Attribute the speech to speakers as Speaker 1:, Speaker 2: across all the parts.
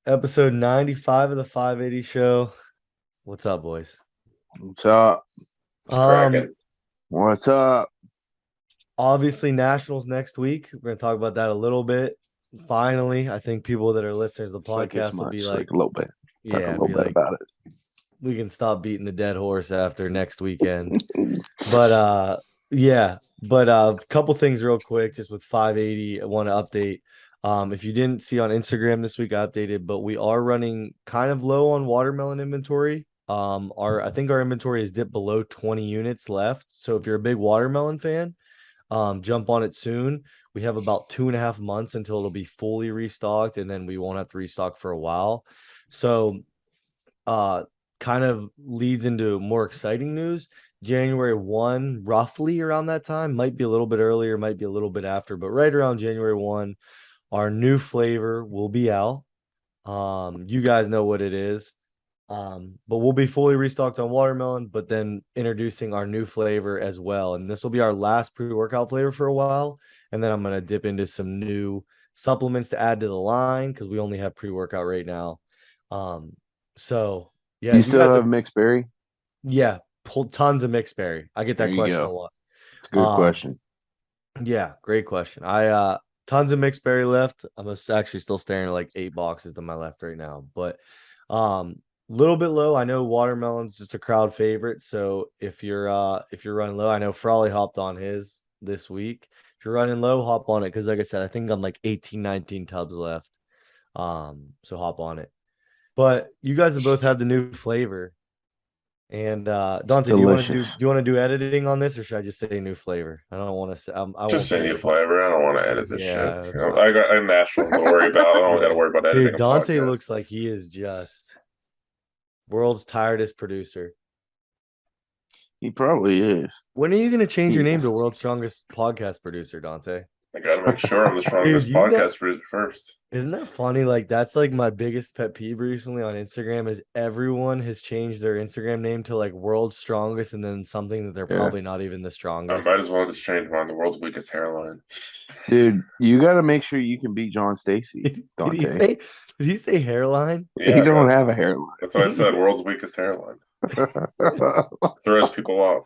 Speaker 1: Episode 95 of the 580 show. What's up, boys?
Speaker 2: What's up?
Speaker 3: It's
Speaker 1: Um,
Speaker 3: cracking.
Speaker 2: What's up?
Speaker 1: Obviously Nationals next week. We're gonna talk about that a little bit. Finally, I think people that are listeners to the
Speaker 2: It's like this
Speaker 1: podcast will be
Speaker 2: much,
Speaker 1: like,
Speaker 2: like a little bit. Talk a
Speaker 1: yeah,
Speaker 2: little
Speaker 1: be
Speaker 2: bit
Speaker 1: like,
Speaker 2: about
Speaker 1: we can stop beating the dead horse after next weekend.
Speaker 2: it.
Speaker 1: But yeah, but a couple things real quick, just with 580. I want to update. If you didn't see on Instagram this week, I updated, but we are running kind of low on watermelon inventory. Our I think our inventory is dipped below 20 units left. So if you're a big watermelon fan, jump on it soon. We have about 2.5 months until it'll be fully restocked, and then we won't have to restock for a while. So uh kind of leads into more exciting news. January 1, roughly around that time, might be a little bit earlier, might be a little bit after, but right around January 1, our new flavor will be out. You guys know what it is. But we'll be fully restocked on watermelon, but then introducing our new flavor as well. And this will be our last pre-workout flavor for a while. And then I'm gonna dip into some new supplements to add to the line because we only have pre-workout right now. Um, so yeah,
Speaker 2: You
Speaker 1: you
Speaker 2: still
Speaker 1: guys have
Speaker 2: have mixed berry?
Speaker 1: yeah, pulled tons of mixed berry. I get
Speaker 2: There
Speaker 1: that
Speaker 2: you
Speaker 1: question
Speaker 2: go.
Speaker 1: a lot.
Speaker 2: It's a good
Speaker 1: Um,
Speaker 2: question.
Speaker 1: yeah, great question. I tons of mixed berry left. Actually still staring at like 8 boxes to my left right now, but little bit low. I know watermelon's just a crowd favorite. So if you're running low, I know Frawley hopped on his this week. If you're running low, hop on it because like I said, I think I'm like 18, 19 tubs left. So hop on it. But you guys have both had the new flavor. And
Speaker 2: It's
Speaker 1: Dante,
Speaker 2: delicious.
Speaker 1: do you want to do editing on this, or should I just say new flavor? I don't want to say I won't
Speaker 3: Just
Speaker 1: say
Speaker 3: send you
Speaker 1: like
Speaker 3: flavor. I don't want to edit this shit.
Speaker 1: yeah,
Speaker 3: You
Speaker 1: that's
Speaker 3: know,
Speaker 1: fine.
Speaker 3: I have nationals to worry about. I don't got to
Speaker 1: Yeah,
Speaker 3: worry about editing
Speaker 1: dude,
Speaker 3: a
Speaker 1: Dante
Speaker 3: podcast.
Speaker 1: looks like he is just world's tiredest producer.
Speaker 2: He probably is.
Speaker 1: When are you gonna change your
Speaker 2: He-
Speaker 1: name to world's strongest podcast producer, Dante?
Speaker 3: I got to make sure I'm the
Speaker 1: Dude,
Speaker 3: strongest
Speaker 1: you know,
Speaker 3: podcast producer first.
Speaker 1: isn't that funny? Like that's like my biggest pet peeve recently on Instagram is everyone has changed their Instagram name to like world's strongest and then something that they're
Speaker 2: yeah.
Speaker 1: probably not even the
Speaker 3: I
Speaker 1: strongest.
Speaker 3: might as well just change mine. The world's weakest hairline.
Speaker 2: Dude, you got to make sure you can beat John Stacy,
Speaker 1: Did he
Speaker 2: Dante.
Speaker 1: say did he say hairline?
Speaker 2: He
Speaker 3: Yeah,
Speaker 2: don't
Speaker 3: that's
Speaker 2: have a hairline.
Speaker 3: that's what I said. World's weakest hairline throws people off.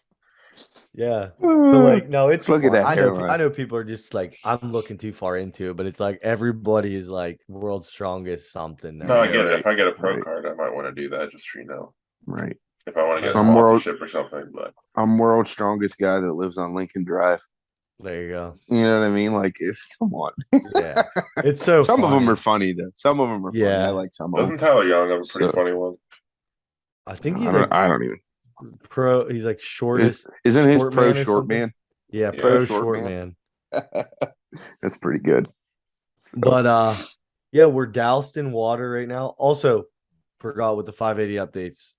Speaker 1: Yeah. But like no, it's
Speaker 2: Look at
Speaker 1: fun.
Speaker 2: that
Speaker 1: I
Speaker 2: hairline.
Speaker 1: know people are just like I'm looking too far into it, but it's like everybody is like world's strongest something
Speaker 3: No, I
Speaker 1: now.
Speaker 2: Yeah,
Speaker 3: get it. If
Speaker 2: right.
Speaker 3: I get a pro
Speaker 2: Right.
Speaker 3: card, I might want to do that just
Speaker 2: Right.
Speaker 3: if I want to get a
Speaker 1: That's
Speaker 2: I'm
Speaker 1: fun.
Speaker 2: world
Speaker 3: sponsorship or something. But
Speaker 2: I'm world's strongest guy that lives on Lincoln Drive.
Speaker 1: There you go.
Speaker 2: You know what I mean? Like, come on.
Speaker 1: Yeah. It's so
Speaker 2: Some of them are
Speaker 1: funny.
Speaker 2: funny though. Some of them are funny. I
Speaker 1: Yeah.
Speaker 2: like some of them.
Speaker 3: doesn't Tyler Young have a pretty
Speaker 2: So
Speaker 3: funny one?
Speaker 1: I think
Speaker 2: I
Speaker 1: he's
Speaker 2: don't.
Speaker 1: like
Speaker 2: I don't even.
Speaker 1: he's like shortest
Speaker 2: Isn't his
Speaker 1: short
Speaker 2: pro
Speaker 1: man or
Speaker 2: short
Speaker 1: something.
Speaker 2: man?
Speaker 1: Yeah,
Speaker 2: Pro
Speaker 3: Yeah.
Speaker 1: pro
Speaker 2: short
Speaker 1: short
Speaker 2: man.
Speaker 1: man.
Speaker 2: That's pretty good. So,
Speaker 1: But yeah, we're doused in water right now. Also, forgot with the 580 updates.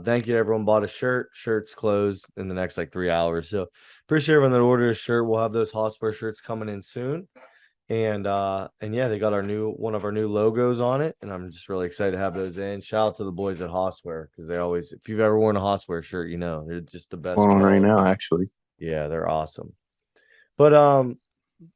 Speaker 1: Thank you to everyone bought a shirt. Shirts closed in the next like 3 hours. So appreciate everyone that ordered a shirt. We'll have those Hosper shirts coming in soon. And yeah, they got one of our new logos on it, and I'm just really excited to have those in. Shout out to the boys at Hoswear because they always, if you've ever worn a Hoswear shirt, you know they're just the best
Speaker 2: going on right
Speaker 1: quality.
Speaker 2: now, actually.
Speaker 1: Yeah, they're awesome. But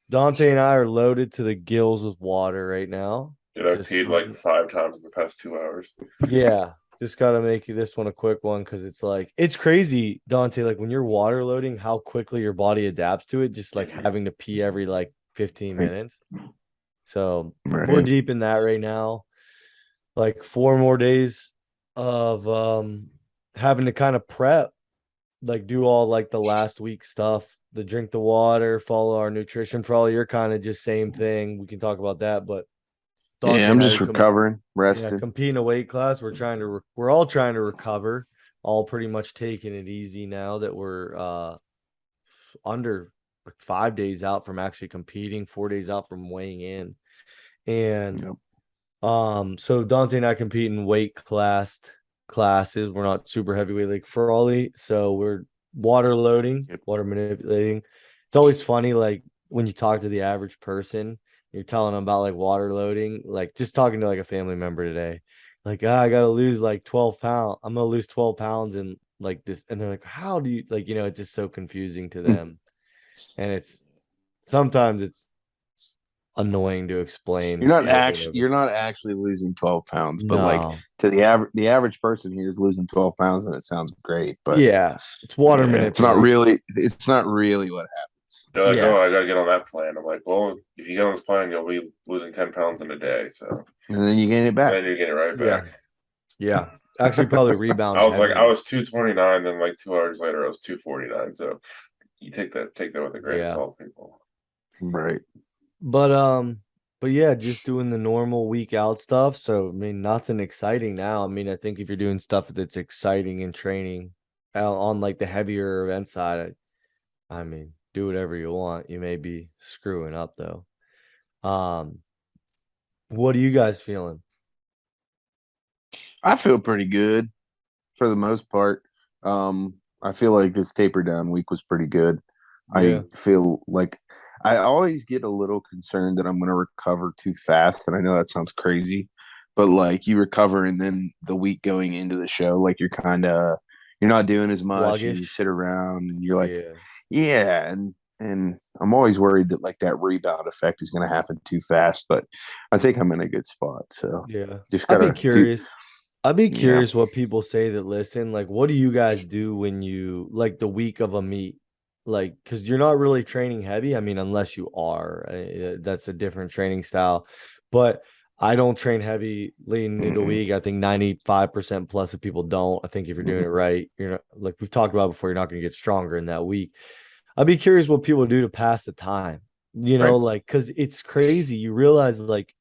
Speaker 1: Dante and I are loaded to the gills with water right now.
Speaker 3: Dude, I
Speaker 1: Just
Speaker 3: peed like 5 times in the past 2 hours.
Speaker 1: yeah, just gotta make this one a quick one because it's like it's crazy, Dante. Like when you're water loading, how quickly your body adapts to it, just like having to pee every like 15
Speaker 2: Right.
Speaker 1: minutes. So we're
Speaker 2: Right.
Speaker 1: deep in that right now. Like 4 more days of having to kind of prep, like do all like the last week stuff, the drink the water, follow our nutrition. For all you're kind of just same thing. We can talk about that, but
Speaker 2: Yeah,
Speaker 1: Dante
Speaker 2: I'm
Speaker 1: and I
Speaker 2: just
Speaker 1: are
Speaker 2: recovering,
Speaker 1: yeah,
Speaker 2: resting.
Speaker 1: competing a weight class. We're all trying to recover, all pretty much taking it easy now that we're under like 5 days out from actually competing, 4 days out from weighing in. And
Speaker 2: Yep.
Speaker 1: so Dante and I compete in classes. We're not super heavyweight like Frawley, so we're water loading,
Speaker 2: Yep.
Speaker 1: water manipulating. It's always funny, like when you talk to the average person, you're telling them about like water loading, like just talking to like a family member today, like I gotta lose like 12 pounds. I'm gonna lose 12 pounds in like this, and they're like, how do you like, it's just so confusing to them. And it's sometimes it's annoying to explain
Speaker 2: You're not
Speaker 1: over and
Speaker 2: actually
Speaker 1: over.
Speaker 2: you're not actually losing 12 pounds, but like
Speaker 1: No.
Speaker 2: to the average person here is losing 12 pounds and it sounds great, but
Speaker 1: Yeah. It's water
Speaker 2: yeah,
Speaker 1: manipulation.
Speaker 2: it's not really what happens.
Speaker 3: They're like,
Speaker 1: Yeah.
Speaker 3: oh, I gotta get on that plan. I'm like, well, if you get on this plan, you'll be losing 10 pounds in a day. So
Speaker 2: And then you gain it
Speaker 3: and
Speaker 2: back.
Speaker 3: then you're getting it right
Speaker 1: Yeah.
Speaker 3: back.
Speaker 1: Yeah. Actually, probably rebound
Speaker 3: I
Speaker 1: heavier.
Speaker 3: was 229, then like 2 hours later I was 249. So you take that with a grain of
Speaker 1: Yeah.
Speaker 3: salt, people.
Speaker 2: Right.
Speaker 1: But yeah, just doing the normal week out stuff. So I mean, nothing exciting now. I mean, I think if you're doing stuff that's exciting in training on like the heavier event side, I mean, do whatever you want. You may be screwing up though. Um, what are you guys feeling?
Speaker 2: I feel pretty good for the most part. I feel like this taper down week was pretty good.
Speaker 1: Yeah,
Speaker 2: I feel like I always get a little concerned that I'm going to recover too fast. And I know that sounds crazy, but like you recover and then the week going into the show, like you're not doing as much and you
Speaker 1: sluggish.
Speaker 2: sit around and you're like,
Speaker 1: Yeah,
Speaker 2: yeah. And I'm always worried that like that rebound effect is going to happen too fast, but I think I'm in a good spot. So
Speaker 1: yeah.
Speaker 2: just
Speaker 1: I'd be
Speaker 2: gotta do,
Speaker 1: curious. I'd be
Speaker 2: yeah.
Speaker 1: curious what people say that listen. Like, what do you guys do when you like the week of a meet? Like, because you're not really training heavy. I mean, unless you are, that's a different training style. But I don't train heavy leading into a
Speaker 2: Mm-mm.
Speaker 1: week. I think 95% plus of people don't. I think if you're doing it
Speaker 2: Mm-mm.
Speaker 1: right, you're not like we've talked about before, you're not going to get stronger in that week. I'd be curious what people do to pass the time,
Speaker 2: Right.
Speaker 1: like, because it's crazy. You realize, like,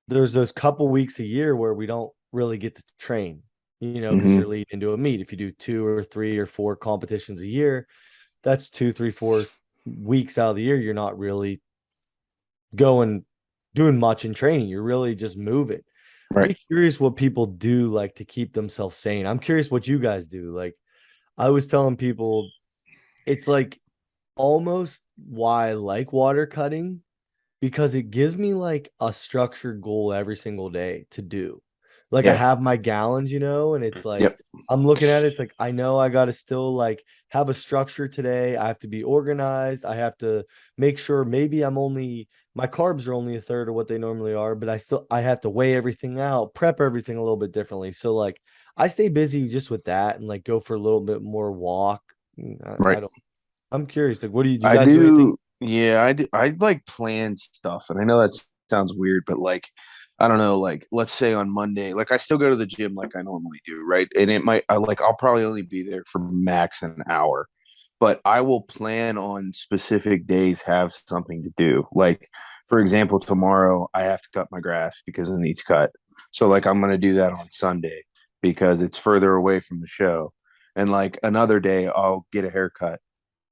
Speaker 1: there's those couple weeks a year where we don't really get to train, because
Speaker 2: Mm-hmm.
Speaker 1: you're leading into a meet. If you do 2 or 3 or 4 competitions a year, that's 2, 3, 4 weeks out of the year. You're not really going, doing much in training. You're really just moving. I'd
Speaker 2: Right.
Speaker 1: be curious what people do like to keep themselves sane. I'm curious what you guys do. Like, I was telling people, it's like almost why I like water cutting because it gives me like a structured goal every single day to do. Like I
Speaker 2: Yeah.
Speaker 1: have my gallons, and it's like
Speaker 2: Yep.
Speaker 1: I'm looking at it, it's like I know I got to still like have a structure today. I have to be organized. I have to make sure maybe my carbs are only a third of what they normally are, but I have to weigh everything out, prep everything a little bit differently. So like I stay busy just with that and like go for a little bit more walk. I
Speaker 2: Right.
Speaker 1: don't I'm curious. Like, do you
Speaker 2: I
Speaker 1: guys do anything?
Speaker 2: do. Yeah, I do. I like plan stuff, and I know that sounds weird, but like, I don't know. Like, let's say on Monday, like I still go to the gym like I normally do, right? And I'll probably only be there for max an hour, but I will plan on specific days have something to do. Like, for example, tomorrow I have to cut my grass because it needs cut. So like I'm gonna do that on Sunday because it's further away from the show. And like another day I'll get a haircut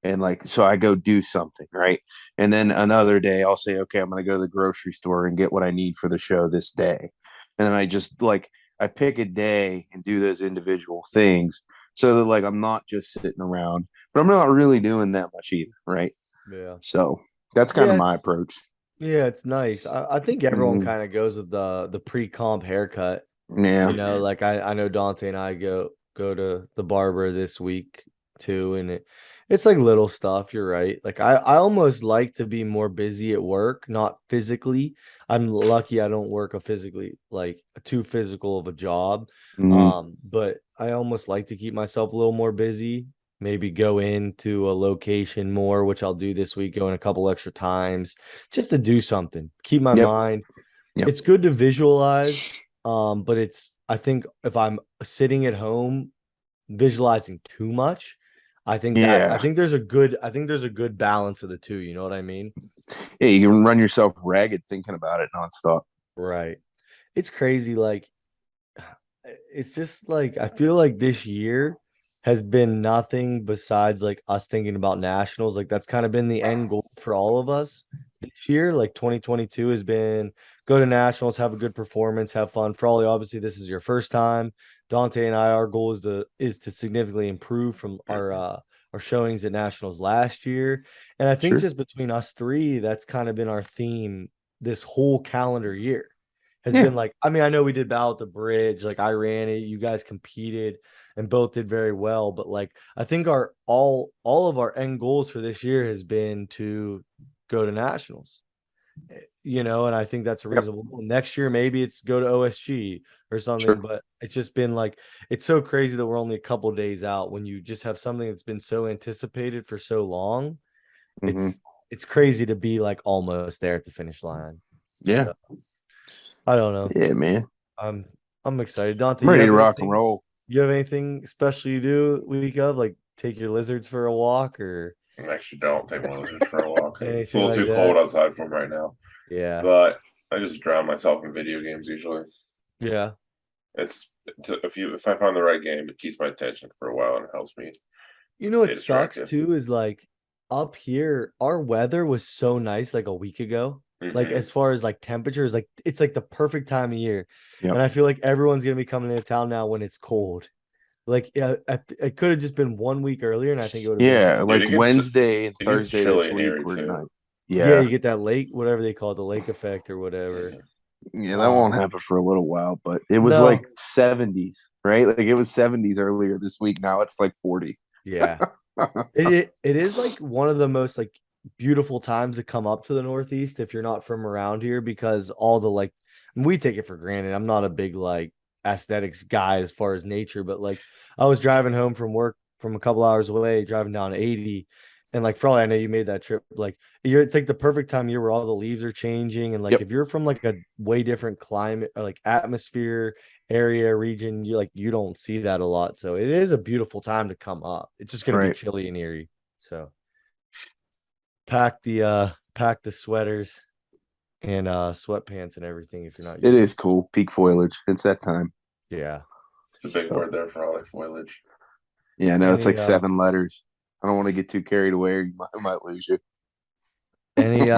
Speaker 2: and like so I go do something, right? And then another day I'll say, okay, I'm gonna go to the grocery store and get what I need for the show this day. And then I just like I pick a day and do those individual things so that like I'm not just sitting around, but I'm not really doing that much either, right?
Speaker 1: Yeah.
Speaker 2: So that's kind of
Speaker 1: Yeah,
Speaker 2: my approach.
Speaker 1: it's nice. I think everyone
Speaker 2: Mhm.
Speaker 1: kind of goes with the pre-comp haircut.
Speaker 2: Yeah.
Speaker 1: Like I know Dante and I go to the barber this week too, and it's like little stuff. You're right. Like I almost like to be more busy at work, not physically. I'm lucky I don't work a physically like too physical of a job.
Speaker 2: Mhm.
Speaker 1: But I almost like to keep myself a little more busy. Maybe go into a location more, which I'll do this week, go in a couple extra times just to do something. Keep my
Speaker 2: Yep.
Speaker 1: mind.
Speaker 2: Yep.
Speaker 1: It's good to visualize, but I think if I'm sitting at home visualizing too much, I
Speaker 2: Yeah.
Speaker 1: think I think there's a good balance of the two, you know what I mean?
Speaker 2: Yeah, you can run yourself ragged thinking about it nonstop.
Speaker 1: Right. It's crazy like it's just like I feel like this year has been nothing besides like us thinking about nationals. Like that's kind of been the end goal for all of us this year. Like 2022 has been go to nationals, have a good performance, have fun. Frawley, obviously, this is your first time. Dante and I, our goal is to significantly improve from our showings at nationals last year. And I think
Speaker 2: Sure.
Speaker 1: just between us three, that's kind of been our theme this whole calendar year has
Speaker 2: Yeah.
Speaker 1: been like, I mean, I know we did Battle at the Bridge, like I ran it, you guys competed and both did very well, but like I think our all of our end goals for this year has been to go to nationals. And I think that's a
Speaker 2: Yep.
Speaker 1: reasonable goal. Next year, maybe it's go to OSG or something,
Speaker 2: Sure.
Speaker 1: but it's just been like, it's so crazy that we're only a couple days out when you just have something that's been so anticipated for so long.
Speaker 2: Hmm.
Speaker 1: It's crazy to be like almost there at the finish line.
Speaker 2: Yeah.
Speaker 1: So I don't know.
Speaker 2: Yeah, man.
Speaker 1: I'm I'm excited. Dante,
Speaker 2: I'm
Speaker 1: you
Speaker 2: ready
Speaker 1: have
Speaker 2: to rock and
Speaker 1: anything?
Speaker 2: roll.
Speaker 1: You have anything special you do week of, like take your lizards for a walk or
Speaker 3: I actually don't take my lizards for a walk. It's a
Speaker 1: anything
Speaker 3: little
Speaker 1: like
Speaker 3: too cold
Speaker 1: that?
Speaker 3: outside for them right now.
Speaker 1: Yeah.
Speaker 3: But I just drown myself in video games usually.
Speaker 1: Yeah.
Speaker 3: If I find the right game, it keeps my attention for a while and it helps me
Speaker 1: You know
Speaker 3: stay
Speaker 1: what sucks
Speaker 3: distracted.
Speaker 1: too is like up here, our weather was so nice like a week ago. Like
Speaker 3: Hmm.
Speaker 1: as far as like temperatures, like it's like the perfect time of year.
Speaker 2: Yep.
Speaker 1: And I feel like everyone's gonna be coming into town now when it's cold. Like yeah, it could have just been 1 week earlier, and I think it would have been
Speaker 2: Yeah,
Speaker 1: nice.
Speaker 3: Dude,
Speaker 2: like Wednesday and
Speaker 3: it gets
Speaker 2: Thursday
Speaker 3: chilly
Speaker 2: this
Speaker 3: in
Speaker 2: week
Speaker 3: Erie
Speaker 2: were
Speaker 3: too.
Speaker 2: nice.
Speaker 1: Yeah,
Speaker 2: Yeah.
Speaker 1: you get that lake, whatever they call it, the lake effect or whatever.
Speaker 3: Yeah.
Speaker 2: Yeah, that won't
Speaker 1: Um,
Speaker 2: happen for a little while, but it was like
Speaker 1: no,
Speaker 2: 70s, right? Like it was 70s earlier this week. Now it's like 40.
Speaker 1: yeah. It is like one of the most like beautiful times to come up to the Northeast if you're not from around here because all the like we take it for granted. I'm not a big like aesthetics guy as far as nature, but like I was driving home from work from a couple hours away, driving down 80, and like for all I know you made that trip, like it's like the perfect time of year where all the leaves are changing. And like
Speaker 2: Yep.
Speaker 1: if you're from like a way different climate or like atmosphere area region, you don't see that a lot. So it is a beautiful time to come up. It's just gonna be
Speaker 2: Right.
Speaker 1: chilly in Erie. So pack the sweaters and sweatpants and everything if you're not
Speaker 2: It
Speaker 1: used to
Speaker 2: is cool. Peak foliage. It's that time.
Speaker 1: it. Yeah.
Speaker 3: It's a big
Speaker 2: So,
Speaker 3: word there for all the foliage.
Speaker 2: yeah, no, it's
Speaker 1: Any
Speaker 2: like 7 letters. I don't want to get too carried away or I might lose you.
Speaker 1: any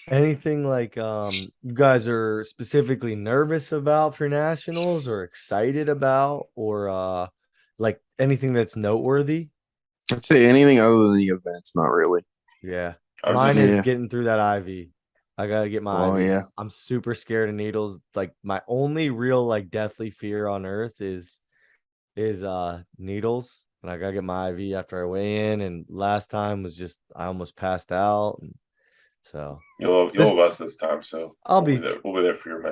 Speaker 1: anything like you guys are specifically nervous about for nationals or excited about or like anything that's noteworthy?
Speaker 2: I'd say anything other than the events, not really.
Speaker 1: Yeah.
Speaker 3: I'm
Speaker 1: Mine
Speaker 3: just
Speaker 1: is
Speaker 2: Yeah.
Speaker 1: getting through that IV. I gotta get my
Speaker 2: Oh,
Speaker 1: IV.
Speaker 2: yeah.
Speaker 1: I'm super scared of needles. Like my only real like deathly fear on earth is needles. And I gotta get my IV after I weigh in. And last time was just I almost passed out. And so this
Speaker 3: you'll have us this time, so
Speaker 1: I'll be
Speaker 3: we'll be there for your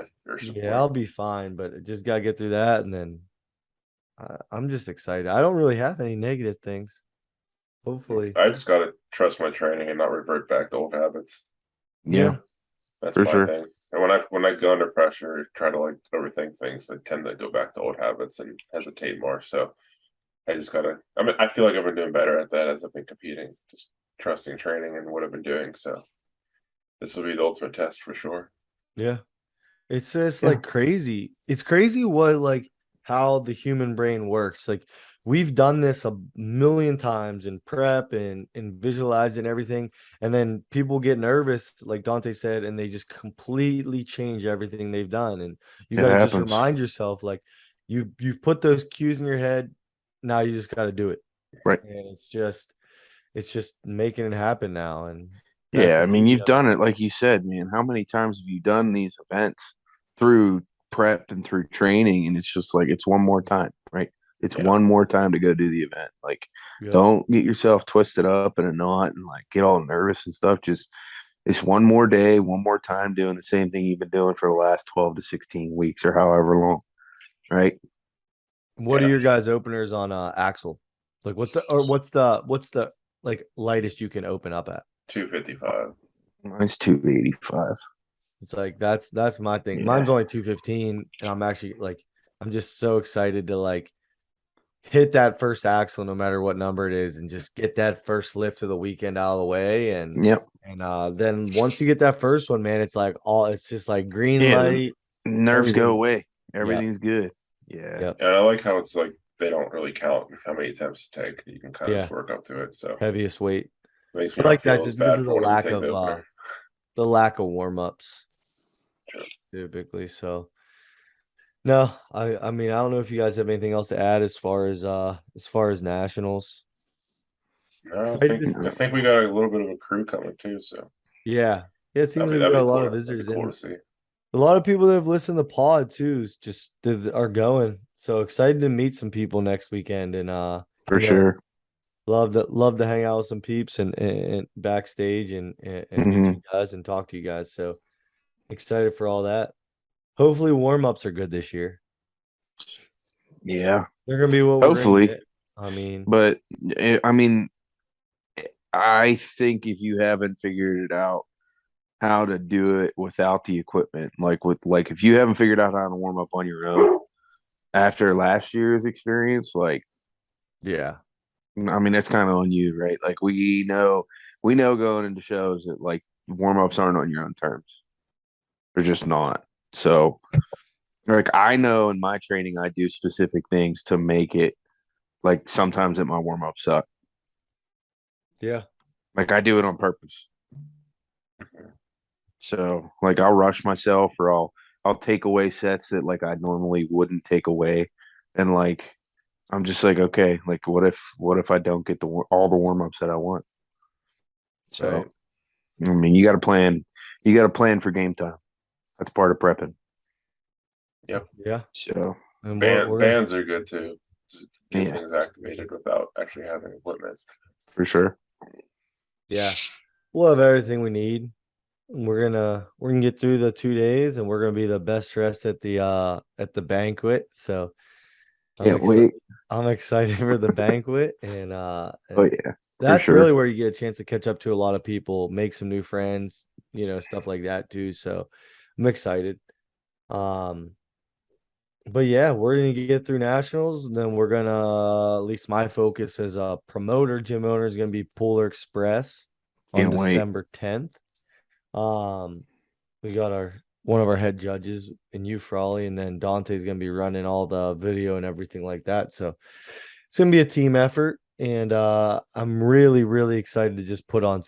Speaker 1: yeah, I'll
Speaker 3: support.
Speaker 1: be fine, but I just gotta get through that and then I'm just excited. I don't really have any negative things. Hopefully.
Speaker 3: I just gotta trust my training and not revert back to old habits.
Speaker 2: Yeah,
Speaker 1: Yeah.
Speaker 3: That's
Speaker 2: for
Speaker 3: my
Speaker 2: sure.
Speaker 3: thing. And when I go under pressure, try to like overthink things, I tend to go back to old habits and hesitate more. So I just gotta. I mean, I feel like I've been doing better at that as I've been competing, just trusting training and what I've been doing. So this will be the ultimate test for sure.
Speaker 1: Yeah. It's just
Speaker 2: Yeah.
Speaker 1: like crazy. It's crazy what like how the human brain works. Like we've done this a million times in prep and visualize and everything. And then people get nervous, like Dante said, and they just completely change everything they've done. And you
Speaker 2: It
Speaker 1: got to just
Speaker 2: happens.
Speaker 1: remind yourself, like you've put those cues in your head. Now you just got to do it.
Speaker 2: Right.
Speaker 1: And it's just making it happen now. And that's
Speaker 2: Yeah,
Speaker 1: the
Speaker 2: I mean,
Speaker 1: beauty
Speaker 2: you've
Speaker 1: of it.
Speaker 2: done it like you said, man. How many times have you done these events through prep and through training? And it's just like it's one more time, right? It's
Speaker 3: Yeah,
Speaker 2: one more time to go do the event. Like,
Speaker 1: Yep.
Speaker 2: don't get yourself twisted up in a knot and like get all nervous and stuff. Just it's one more day, one more time doing the same thing you've been doing for the last 12 to 16 weeks or however long, right?
Speaker 1: What are
Speaker 3: yeah.
Speaker 1: your guys' openers on Axle? Like what's the like lightest you can open up at?
Speaker 3: 255.
Speaker 2: Mine's 285.
Speaker 1: It's like that's my thing.
Speaker 2: Yeah.
Speaker 1: Mine's only 215 and I'm actually like I'm just so excited to like hit that first axle no matter what number it is and just get that first lift of the weekend out of the way
Speaker 2: Yep.
Speaker 1: and then once you get that first one, man, it's just like green
Speaker 2: Yeah. The
Speaker 1: light,
Speaker 2: nerves go
Speaker 1: everything's
Speaker 2: away.
Speaker 1: yep,
Speaker 2: Everything's good. Yeah.
Speaker 1: yep,
Speaker 3: And I like how it's like they don't really count how many attempts you take. You can kind of
Speaker 1: yeah,
Speaker 3: just work up to it. So
Speaker 1: heaviest weight.
Speaker 3: it makes
Speaker 1: I
Speaker 3: me not
Speaker 1: like that
Speaker 3: feel as
Speaker 1: just because
Speaker 3: bad
Speaker 1: of
Speaker 3: for wanting to take the opener.
Speaker 1: the lack of warm-ups
Speaker 3: Sure.
Speaker 1: typically. So no, I mean I don't know if you guys have anything else to add as far as nationals.
Speaker 3: No,
Speaker 1: Excited to
Speaker 3: I think we got a little bit of a crew coming too. So
Speaker 1: yeah. Yeah, it seems like we
Speaker 3: that'd
Speaker 1: got
Speaker 3: be
Speaker 1: a lot
Speaker 3: cool.
Speaker 1: of
Speaker 3: That'd be
Speaker 1: visitors
Speaker 3: cool
Speaker 1: and
Speaker 3: to see.
Speaker 1: a lot of people that have listened to pod too just are going. So excited to meet some people next weekend and
Speaker 2: For sure.
Speaker 1: Love to hang out with some peeps and backstage and meet
Speaker 2: Hmm.
Speaker 1: you guys and talk to you guys. So excited for all that. Hopefully warm-ups are good this year.
Speaker 2: Yeah,
Speaker 1: They're gonna be what we're gonna
Speaker 2: hopefully.
Speaker 1: get. I mean,
Speaker 2: But I mean, I think if you haven't figured it out how to do it without the equipment, like if you haven't figured out how to warm up on your own after last year's experience, like
Speaker 1: yeah.
Speaker 2: I mean, that's kind of on you, right? Like we know going into shows that like warm ups aren't on your own terms. They're just not. So like I know in my training I do specific things to make it like sometimes that my warm ups suck.
Speaker 1: Yeah.
Speaker 2: Like I do it on purpose. So like I'll rush myself or I'll take away sets that like I normally wouldn't take away. And like I'm just like, okay, like what if I don't get all the warm ups that I want? So
Speaker 1: Right.
Speaker 2: I mean, you got to plan for game time. That's part of prepping.
Speaker 3: Yep.
Speaker 1: Yeah.
Speaker 2: So
Speaker 1: And we're gonna
Speaker 3: Bands are good too. Just get
Speaker 2: yeah,
Speaker 3: things activated without actually having equipment.
Speaker 2: for sure.
Speaker 1: yeah. We'll have everything we need. We're gonna get through the 2 days and we're gonna be the best dressed at the banquet. So I'm
Speaker 2: Can't
Speaker 1: excited.
Speaker 2: wait.
Speaker 1: I'm excited for the banquet
Speaker 2: Oh
Speaker 1: and
Speaker 2: yeah, for
Speaker 1: that's really
Speaker 2: sure.
Speaker 1: where you get a chance to catch up to a lot of people, make some new friends, stuff like that too. So I'm excited. Um, but yeah, we're gonna get through nationals. Then we're gonna, at least my focus as a promoter, gym owner, is gonna be Polar Express on
Speaker 2: Can't wait.
Speaker 1: December 10th. Um, we got our one of our head judges in you, Frawley, and then Dante's gonna be running all the video and everything like that. So it's gonna be a team effort, and I'm really, really excited to just put on.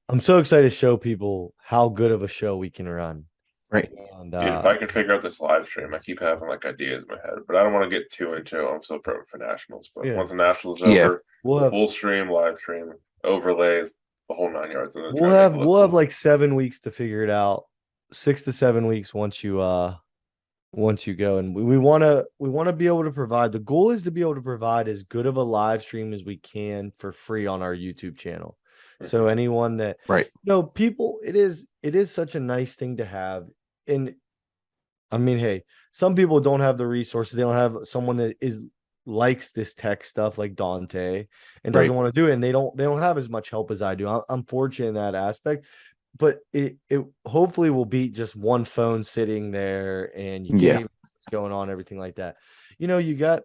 Speaker 1: I'm so excited to show people how good of a show we can run.
Speaker 2: Right.
Speaker 1: And
Speaker 3: Dude, if I could figure out this live stream, I keep having like ideas in my head, but I don't want to get too into it. I'm still prepping for nationals, but
Speaker 1: yeah,
Speaker 3: once the nationals
Speaker 2: Yeah,
Speaker 3: over,
Speaker 1: we'll have
Speaker 3: full stream, live stream, overlays, the whole 9 yards. I'm gonna try
Speaker 1: we'll
Speaker 3: to make
Speaker 1: have
Speaker 3: it look
Speaker 1: we'll have
Speaker 3: cool.
Speaker 1: like 7 weeks to figure it out. 6 to 7 weeks once you go, and we want to be able to provide. The goal is to be able to provide as good of a live stream as we can for free on our YouTube channel. So
Speaker 3: Hmm.
Speaker 1: anyone that
Speaker 2: right.
Speaker 1: people, it is such a nice thing to have. And I mean, hey, some people don't have the resources. They don't have someone that is likes this tech stuff like Dante and
Speaker 2: Right.
Speaker 1: doesn't want to do it, and they don't have as much help as I do. I'm fortunate in that aspect, but it hopefully will beat just one phone sitting there and you can't
Speaker 2: Yeah,
Speaker 1: even know what's going on, everything like that. You got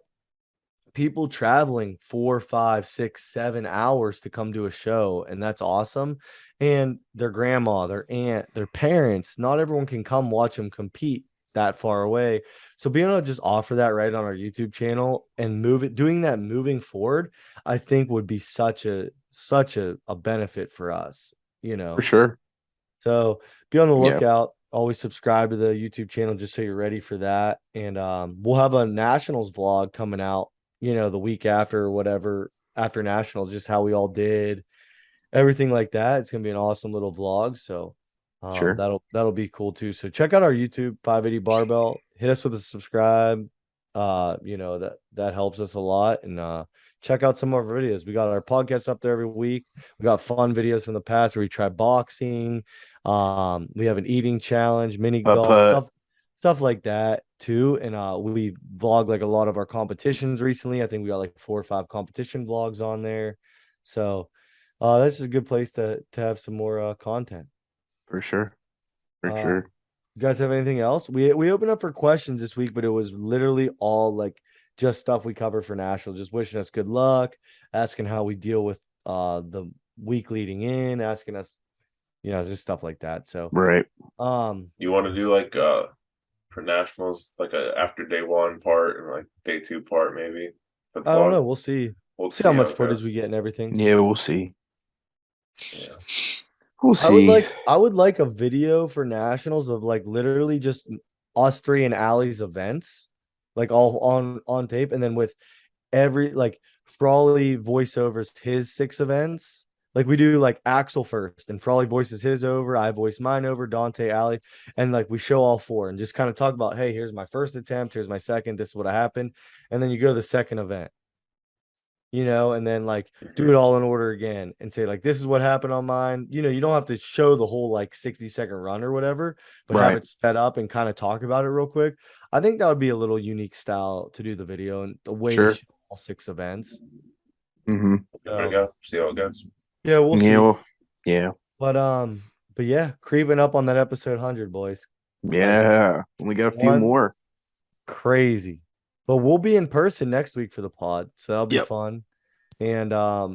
Speaker 1: people traveling 4, 5, 6, 7 hours to come to a show, and that's awesome. And their grandma, their aunt, their parents, not everyone can come watch them compete that far away. So being able to just offer that right on our YouTube channel and doing that moving forward, I think would be such a benefit for us, you
Speaker 2: for
Speaker 1: know.
Speaker 2: sure.
Speaker 1: So be on the
Speaker 2: Yeah.
Speaker 1: lookout. Always subscribe to the YouTube channel just so you're ready for that. And we'll have a nationals vlog coming out, the week after or whatever, after nationals, just how we all did, everything like that. It's gonna be an awesome little vlog. So
Speaker 2: Sure.
Speaker 1: that'll be cool too. So check out our YouTube 580 Barbell. Hit us with a subscribe. That helps us a lot. And check out some of our videos. We got our podcast up there every week. We got fun videos from the past where we try boxing. We have an eating challenge, mini
Speaker 2: Putt
Speaker 1: golf,
Speaker 2: putt
Speaker 1: stuff like that too. And we vlog like a lot of our competitions recently. I think we got like 4 or 5 competition vlogs on there. So this is a good place to have some more content.
Speaker 2: for sure. For
Speaker 1: Uh,
Speaker 2: sure.
Speaker 1: you guys have anything else? We opened up for questions this week, but it was literally all like just stuff we cover for national, just wishing us good luck, asking how we deal with the week leading in, asking us, just stuff like that. So
Speaker 2: Right.
Speaker 1: um
Speaker 3: You want to do like for nationals, like a after day one part and like day two part maybe for the
Speaker 1: I don't
Speaker 3: vlog.
Speaker 1: know. We'll see.
Speaker 3: We'll
Speaker 1: See how
Speaker 3: see how
Speaker 1: much
Speaker 3: it
Speaker 1: footage we
Speaker 3: goes.
Speaker 1: get and everything.
Speaker 2: Yeah, we'll see.
Speaker 3: Yeah.
Speaker 2: We'll
Speaker 1: I would
Speaker 2: see.
Speaker 1: like I would like a video for nationals of like literally just us three and Allie's events, like all on tape, and then with every like Frawley voiceovers his 6 events. Like we do like Axel first, and Frawley voices his over, I voice mine over, Dante, Allie, and like we show all four and just kind of talk about, hey, here's my first attempt, here's my second, this is what happened, and then you go to the second event. and then like do it all in order again and say like this is what happened on mine. You don't have to show the whole like 60-second run or whatever, but have
Speaker 2: Right.
Speaker 1: it sped up and kind of talk about it real quick. I think that would be a little unique style to do the video and the way to
Speaker 2: Sure.
Speaker 1: show all 6 events.
Speaker 2: Mm-hmm.
Speaker 3: Give it a
Speaker 1: So
Speaker 3: go. See how it goes.
Speaker 1: yeah, we'll
Speaker 2: Yeah.
Speaker 1: see.
Speaker 2: Well, yeah.
Speaker 1: But yeah, creeping up on that episode 100, boys. About to be
Speaker 2: Yeah. Only got a few
Speaker 1: one
Speaker 2: more.
Speaker 1: crazy. But we'll be in person next week for the pod, so that'll be
Speaker 2: Yep.
Speaker 1: fun. And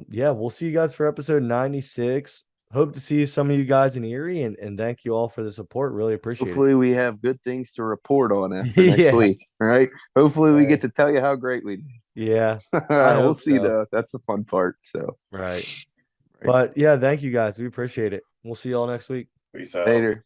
Speaker 1: yeah, we'll see you guys for episode 96. Hope to see some of you guys in Erie and thank you all for the support. Really appreciate it.
Speaker 2: Hopefully we have good things to report on after next
Speaker 1: Yeah.
Speaker 2: week. All right. Hopefully we
Speaker 1: Right.
Speaker 2: get to tell you how great we did.
Speaker 1: Yeah. I
Speaker 2: We'll
Speaker 1: hope
Speaker 2: see
Speaker 1: so.
Speaker 2: though. That's the fun part. So
Speaker 1: Right.
Speaker 2: right.
Speaker 1: But yeah, thank you guys. We appreciate it. We'll see you all next week.
Speaker 3: Peace out.
Speaker 2: Later.